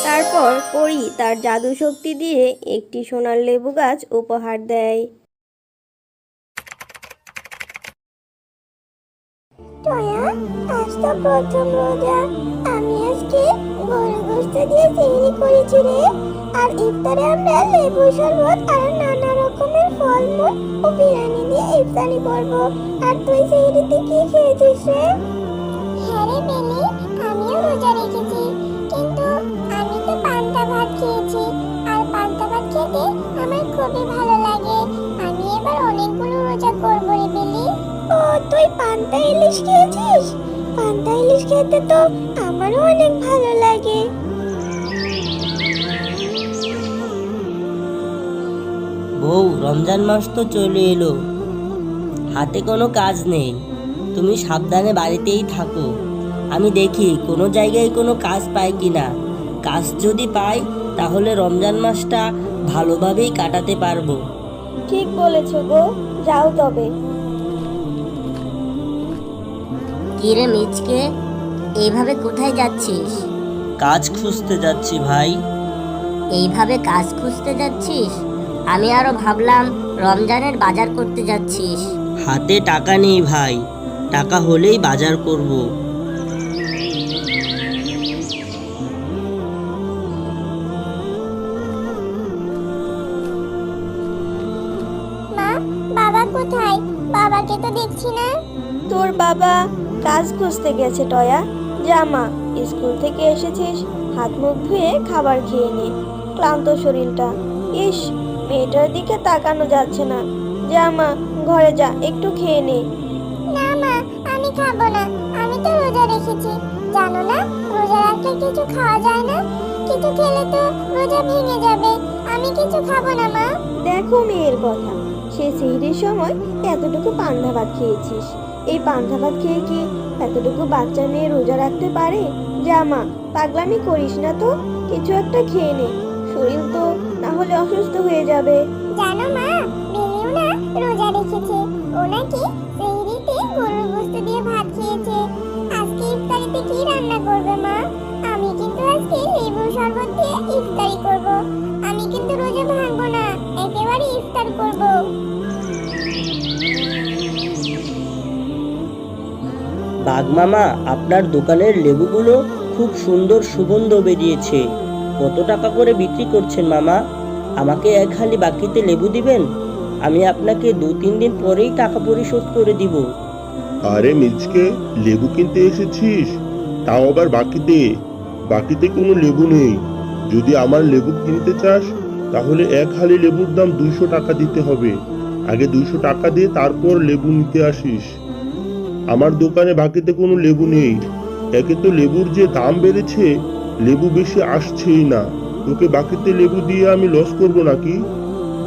তারপর পরী তার জাদু শক্তি দিয়ে একটি সোনার লেবু গাছ উপহার দেয়। টয়া, আজ তো প্রথম রোজা। আমি আজকে গরু গোশত দিয়ে সেহরি করেছি রে। আর ইফতারে আমরা লেবু শরবত আর নানা রকমের ফলমূল ও বিরিয়ানি দিয়ে ইফতারি করব। আর তুই সেহরিতে কি খেয়েছিস রে? হ্যাঁ রে বেলি, আমিও রোজা রেখেছি, কিন্তু আমি তো পান্তা ভাত খেয়েছি। আর পান্তা ভাত খেতে আমার খুবই ভালো লাগে। আমি এবার অনেকগুলো রোজা করবো রে বেলি। ও, তুই পান্তা ইলিশ খেয়েছিস? পান্তা ইলিশ খেতে তো আমারও অনেক ভালো লাগে। বউ, রমজান মাস তো চলে এলো, হাতে কোনো কাজ নেই। তুমি সাবধানে বাড়িতেই থাকো। আমি দেখি কোনো জায়গায় কোনো কাজ পাই কিনা। কাজ যদি পাই তাহলে রমজান মাসটা ভালোভাবেই কাটাতে পারবো। ঠিক বলেছ গো, যাও তবে। কিরে মিচকে, এইভাবে কোথায় যাচ্ছিস? কাজ খুঁজতে যাচ্ছি ভাই। এইভাবে কাজ খুঁজতে যাচ্ছিস? আমি আরো ভাবলাম রমজানের বাজার করতে যাচ্ছিস। হাতে টাকা নেই ভাই, টাকা হলেই বাজার করব। মা, বাবা কোথায়? বাবাকে তো দেখছি না। তোর বাবা কাজ খুঁজতে গেছে টয়া। যা মা, স্কুল থেকে এসেছিস, হাত মুখ ধুয়ে খাবার খেয়ে নে। ক্লান্ত শরীরটা। ইস, মেয়েটার দিকে তাকানো যাচ্ছে না। যা মা, ঘরে যা, একটু খেয়ে নে। না মা, আমি খাবো না। আমি তো রোজা রেখেছি। জানো না, রোজা রাখলে কিছু খাওয়া যায় না। কিছু খেলে তো রোজা ভেঙে যাবে। আমি কিছু খাবো না মা। দেখো মেয়ের কথা, সে সেহরির সময় এতটুকু পান্তা ভাত খেয়েছিস। এই পান্তা ভাত খেয়ে কি এতটুকু বাচ্চা মেয়ে রোজা রাখতে পারে? যা মা, পাগলামি করিস না তো, কিছু একটা খেয়ে নে। শরীর তো না হলে অসুস্থ হয়ে যাবে। জানো মা, বেলিও না রোজা রেখেছে। ও নাকি সেহরিতে গরুর গোশত দিয়ে ভাত খেয়েছে। আজকে ইফতারিতে কি রান্না করবে মা? আমি কিন্তু আজকে লেবু শরবত দিয়ে ইফতারি করব। আমি কিন্তু রোজা ভাঙবো না, একেবারে ইফতার করব। বাঘ মামা, আপনার দোকানের লেবুগুলো খুব সুন্দর সুগন্ধ বেরিয়েছে। কত টাকা করে বিক্রি করছেন মামা? আমাকে এক হালি বাকিতে লেবু দিবেন? আমি আপনাকে 2-3 দিন পরেই টাকা পরিশোধ করে দিব। আরে মিচকে, লেবু কিনতে এসেছিস? তাও আবার বাকিতে? বাকিতে কোনো লেবু নেই। যদি আমার লেবু কিনতে চাস তাহলে এক হালি লেবুর দাম 200 টাকা দিতে হবে। আগে 200 টাকা দিয়ে তারপর লেবু নিতে আসিস। আমার দোকানে বাকিতে কোনো লেবু নেই। একে তো লেবুর যে দাম বেড়েছে, লেবু বেশি আসছেই না। তোকে বাকিতে লেবু দিয়ে আমি লস করব নাকি?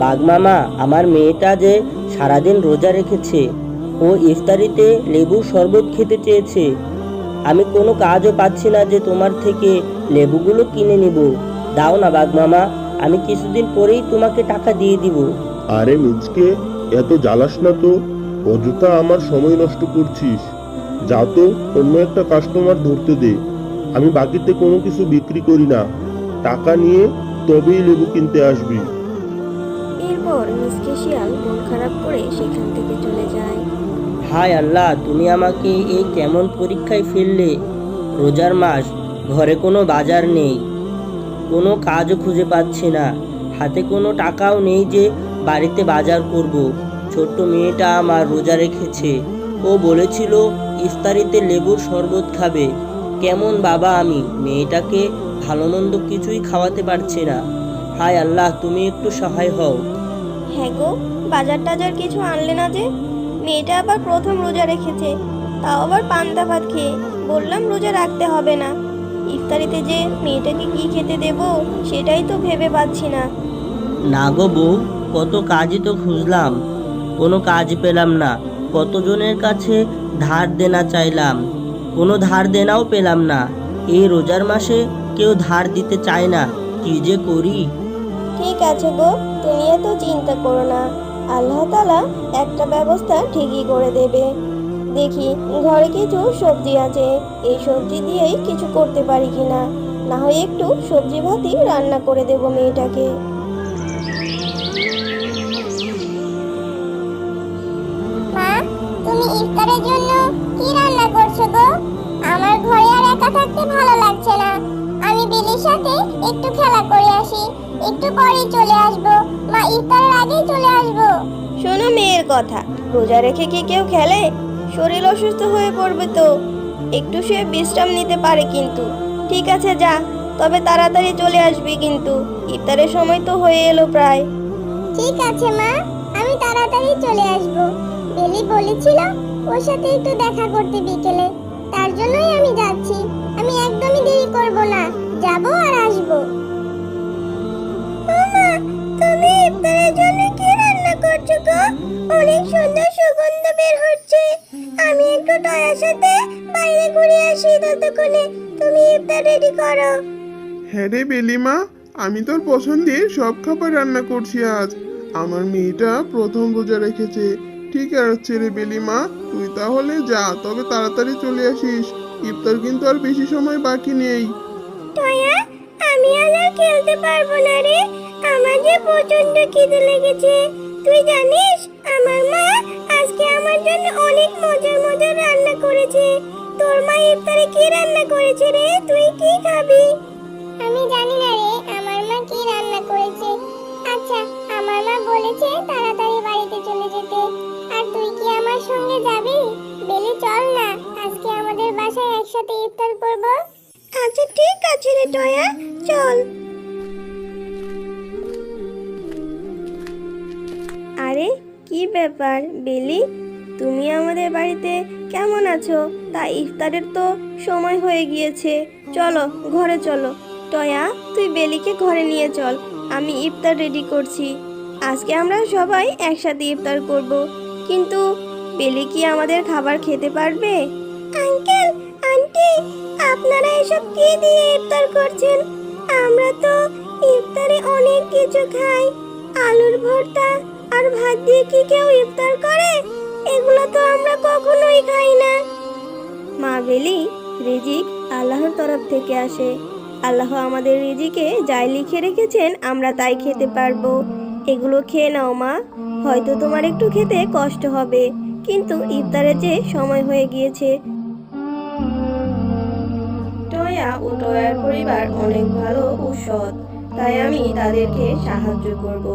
বাঘ মামা, আমার মেয়েটা যে সারাদিন রোজা রেখেছে, ও ইফতারিতে লেবুর শরবত খেতে চেয়েছে। আমি কোনো কাজও পাচ্ছি না যে তোমার থেকে লেবুগুলো কিনে নিব। দাও না বাঘ মামা, আমি কিছুদিন পরেই তোমাকে টাকা দিয়ে দিব। আরে মিচকে, এত জ্বালাস না তো। অযথা আমার সময় নষ্ট করছিস। যা তো, অন্য একটা কাস্টমার ধরতে দে। আমি বাকিতে কোনো কিছু বিক্রি করি না। টাকা নিয়ে তবেই লেবু কিনতে আসবি। এরপর মিসকে শিয়াল মন খারাপ করে সেখান থেকে চলে যায়। হায় আল্লাহ, তুমি আমাকে এই কেমন পরীক্ষায় ফেললে। রোজার মাস, ঘরে কোনো বাজার নেই, কোনো কাজও খুঁজে পাচ্ছি না, হাতে কোনো টাকাও নেই যে বাড়িতে বাজার করব। ছোট্ট মেয়েটা আমার রোজা রেখেছে, ও বলেছিল ইফতারিতে লেবুর শরবত খাবে। কেমন বাবা আমি, মেয়েটাকে ভালো মন্দ কিছুই খাওয়াতে পারছি না। হায় আল্লাহ, তুমি একটু সহায় হও। হ্যাঁ গো, বাজার টাজার কিছু আনলে না যে? মেয়েটা আবার প্রথম রোজা রেখেছে, তাও আবার পান্তা ভাত খেয়ে। বললাম রোজা রাখতে হবে না। ইফতারিতে যে মেয়েটাকে কি খেতে দেব সেটাই তো ভেবে পাচ্ছি না। না গো বউ, কত কাজই তো খুঁজলাম, কোনো কাজ পেলাম না। কতজনের কাছে ধার দেনা চাইলাম, কোনো ধার দেনাও পেলাম না। এই রোজার মাসে কেউ ধার দিতে চায় না, কি যে করি। ঠিক আছে গো, তুমি এত চিন্তা করো না। আল্লাহ তাআলা একটা ব্যবস্থা ঠিকই করে দেবে। দেখি ঘরে কিছু সবজি আছে, এই সবজি দিয়েই কিছু করতে পারি কিনা। না হয় একটু সবজি ভাতই রান্না করে দেব মেয়েটাকে। মা, তুমি ইফতারের জন্য কি রান্না করছো গো? আমার ঘরে আর একা থাকতে ভালো লাগছে না। আমি বিলির সাথে একটু খেলা করে আসি, একটু পরেই চলে আসবো। মা, ইফতারের আগেই চলে আসবো। শোনো মেয়ের কথা, রোজা রেখে কি কেউ খেলে? শরীর অসুস্থ হয়ে পড়বে তো। একটু শুয়ে বিশ্রাম নিতে পারে কিন্তু। ঠিক আছে যা, তবে তাড়াতাড়ি চলে আসবি কিন্তু। ইফতারের সময় তো হয়ে এলো প্রায়। ঠিক আছে মা, আমি তাড়াতাড়ি চলে আসবো। বেলি বলেছিল ওর সাথে একটু দেখা করতে বিকেলে, তার জন্যই আমি যাচ্ছি। আমি একদমই দেরি করব না, যাব আর আসবো। মামা, তুমি ইফতারের জন্য কি রান্না করছো গো? অনেক সুন্দর সুগন্ধ বের হচ্ছে। আমি একটু টয়ার সাথে বাইরে ঘুরে আসি, ততক্ষণে তুমি ইফতার রেডি করো। হ্যাঁ রে বেলিমা, আমি তোর পছন্দের সব খাবার রান্না করছি আজ। আমার মেয়েটা প্রথম রোজা রেখেছে। ঠিক আছে রে বেলিমা, তুই তাহলে যা, তবে তাড়াতাড়ি চলে আসিস। ইফতার কিন্তু আর বেশি সময় বাকি নেই। টয়া, আমি আজ আর খেলতে পারবো না রে। আমার যে প্রচন্ড খিদে লেগেছে। তুই জানিস আমার মা আজকে আমার জন্য অনেক মজার মজার রান্না করেছে। তোর মা ইফতারে কি রান্না করেছে রে? তুই কি খাবি? আমি জানি না রে আমার মা কি রান্না করেছে। আচ্ছা, আমার মা বলেছে তাড়াতাড়ি বাড়িতে চলে যেতে। আর তুই কি আমার সঙ্গে যাবি? বেলি, চল না, আজকে আমাদের বাসায় একসাথে ইফতার করব। আচ্ছা ঠিক আছে রে টয়া, চল। আরে কি ব্যাপার বেলি, তুমি আমাদের বাড়িতে কেমন আছো? তা ইফতারের তো সময় হয়ে গিয়েছে, চলো ঘরে চলো। টয়া, তুই বেলিকে ঘরে নিয়ে চল, আমি ইফতার রেডি করছি। আজকে আমরা সবাই একসাথে ইফতার করব, কিন্তু বেলি কি আমাদের খাবার খেতে পারবে? আঙ্কেল, আন্টি, আপনারা এসব কি দিয়ে ইফতার করছেন? আমরা তো ইফতারে অনেক কিছু খাই। আলুর ভর্তা আর ভাত দিয়ে কি কেউ ইফতার করে? এগুলো তো আমরা কখনোই খাই না। মা বেলি, রিজিক আল্লাহর তরফ থেকে আসে। আল্লাহ আমাদের রিজিকে যাই লিখে রেখেছেন আমরা তাই খেতে পারবো। এগুলো খেয়ে নাও মা, হয়তো তোমার একটু খেতে কষ্ট হবে, কিন্তু ইফতারের যে সময় হয়ে গিয়েছে। টয়া ও টয়ার পরিবার অনেক ভালো ও সৎ, তাই আমি তাদেরকে সাহায্য করব।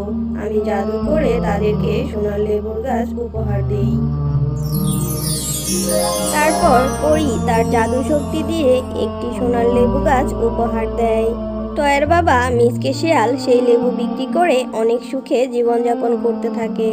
আমি জাদু করে তাদেরকে সোনার লেবুর গাছ উপহার দিই। তারপর পরি তার জাদু শক্তি দিয়ে একটি সোনার লেবু গাছ উপহার দেয়। টয়ের বাবা মিসকে শিয়াল সেই লেবু বিক্রি করে অনেক সুখে জীবনযাপন করতে থাকে।